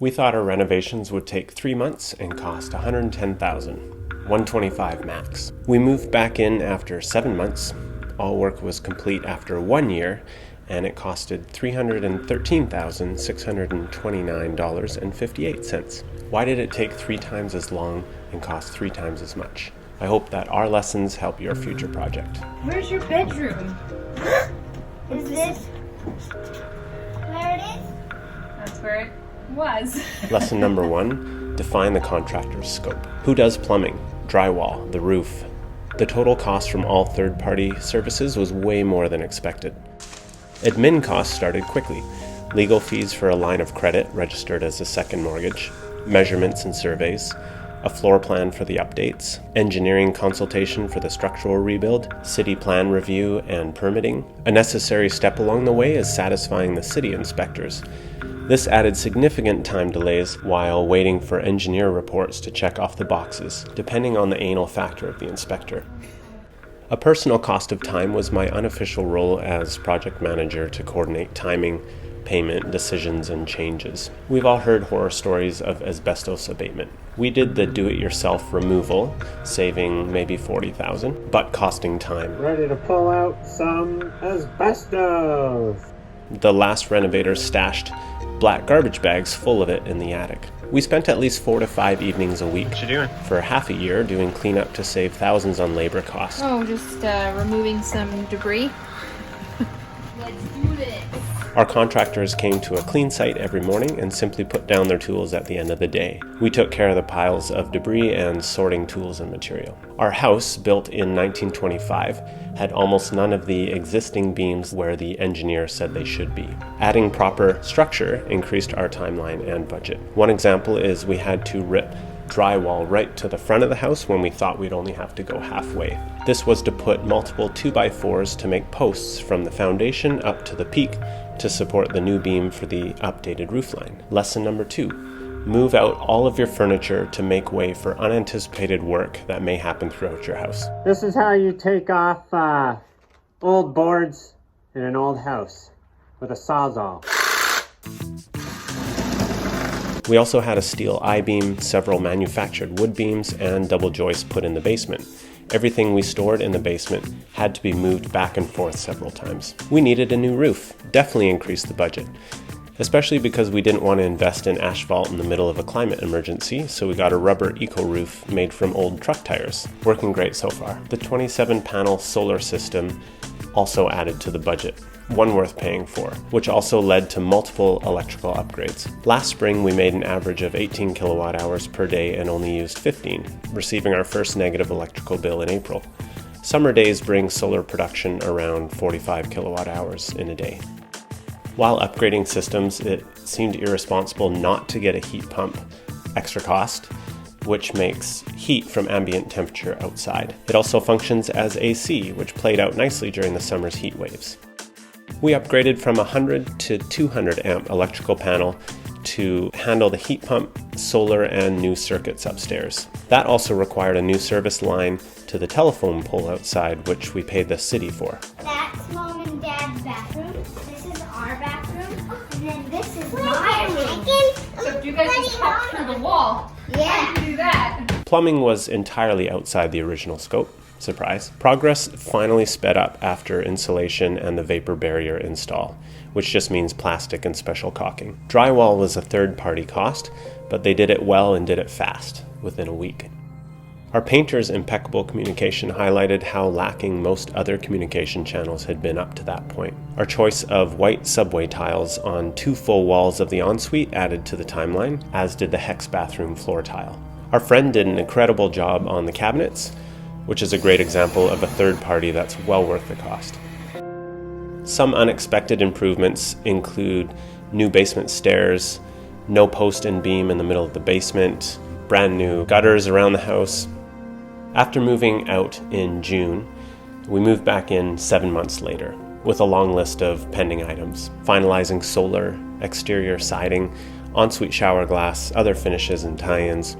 We thought our renovations would take 3 months and cost $110,000, $125,000 max. We moved back in after 7 months. All work was complete after 1 year, and it costed $313,629.58. Why did it take 3 times as long and cost 3 times as much? I hope that our lessons help your future project. Where's your bedroom? Is this where it is? That's where it was. Lesson number 1, define the contractor's scope. Who does plumbing, drywall, the roof? The total cost from all third-party services was way more than expected. Admin costs started quickly. Legal fees for a line of credit registered as a second mortgage, measurements and surveys, a floor plan for the updates, engineering consultation for the structural rebuild, city plan review and permitting. A necessary step along the way is satisfying the city inspectors. This added significant time delays while waiting for engineer reports to check off the boxes, depending on the anal factor of the inspector. A personal cost of time was my unofficial role as project manager to coordinate timing, payment, decisions, and changes. We've all heard horror stories of asbestos abatement. We did the do-it-yourself removal, saving maybe $40,000, but costing time. Ready to pull out some asbestos! The last renovators stashed black garbage bags full of it in the attic. We spent at least 4 to 5 evenings a week. What you doing? For half a year doing cleanup to save thousands on labor costs. Oh, just removing some debris. Let's do this. Our contractors came to a clean site every morning and simply put down their tools at the end of the day. We took care of the piles of debris and sorting tools and material. Our house, built in 1925, had almost none of the existing beams where the engineer said they should be. Adding proper structure increased our timeline and budget. One example is we had to rip drywall right to the front of the house when we thought we'd only have to go halfway. This was to put multiple 2x4s to make posts from the foundation up to the peak to support the new beam for the updated roofline. Lesson number 2, move out all of your furniture to make way for unanticipated work that may happen throughout your house. This is how you take off old boards in an old house with a Sawzall. We also had a steel I-beam, several manufactured wood beams, and double joists put in the basement. Everything we stored in the basement had to be moved back and forth several times. We needed a new roof, definitely increased the budget, especially because we didn't want to invest in asphalt in the middle of a climate emergency, so we got a rubber eco roof made from old truck tires. Working great so far. The 27-panel solar system also added to the budget, one worth paying for, which also led to multiple electrical upgrades. Last spring, we made an average of 18 kilowatt hours per day and only used 15, receiving our first negative electrical bill in April. Summer days bring solar production around 45 kilowatt hours in a day. While upgrading systems, it seemed irresponsible not to get a heat pump, extra cost, which makes heat from ambient temperature outside. It also functions as AC, which played out nicely during the summer's heat waves. We upgraded from a 100 to 200 amp electrical panel to handle the heat pump, solar, and new circuits upstairs. That also required a new service line to the telephone pole outside, which we paid the city for. That's Mom and Dad's bathroom. This is our bathroom. And then this is my room. So you guys just popped through the wall. Yeah. How do you do that? Plumbing was entirely outside the original scope. Surprise. Progress finally sped up after insulation and the vapor barrier install, which just means plastic and special caulking. Drywall was a third-party cost, but they did it well and did it fast, within a week. Our painter's impeccable communication highlighted how lacking most other communication channels had been up to that point. Our choice of white subway tiles on 2 full walls of the ensuite added to the timeline, as did the hex bathroom floor tile. Our friend did an incredible job on the cabinets, which is a great example of a third party that's well worth the cost. Some unexpected improvements include new basement stairs, no post and beam in the middle of the basement, brand new gutters around the house. After moving out in June, we moved back in 7 months later with a long list of pending items, finalizing solar, exterior siding, ensuite shower glass, other finishes and tie-ins.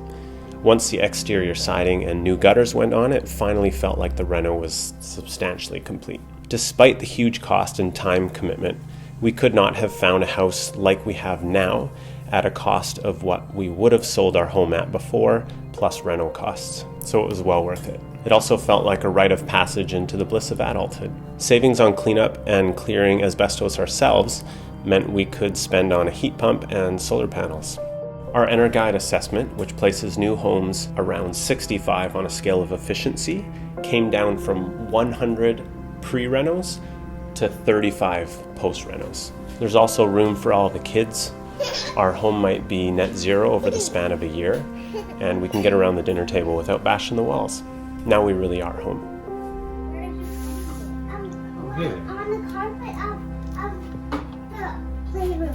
Once the exterior siding and new gutters went on, it finally felt like the reno was substantially complete. Despite the huge cost and time commitment, we could not have found a house like we have now at a cost of what we would have sold our home at before, plus rental costs. So it was well worth it. It also felt like a rite of passage into the bliss of adulthood. Savings on cleanup and clearing asbestos ourselves meant we could spend on a heat pump and solar panels. Our EnerGuide assessment, which places new homes around 65 on a scale of efficiency, came down from 100 pre-renos to 35 post-renos. There's also room for all the kids. Our home might be net zero over the span of a year, and we can get around the dinner table without bashing the walls. Now we really are home. On the carpet of the playroom.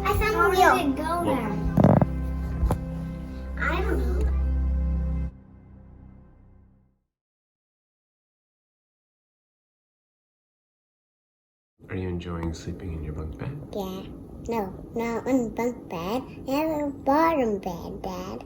I found the wheel. How did it go there? I don't know. Are you enjoying sleeping in your bunk bed? Yeah. No, not on the bunk bed. I have a bottom bed, Dad.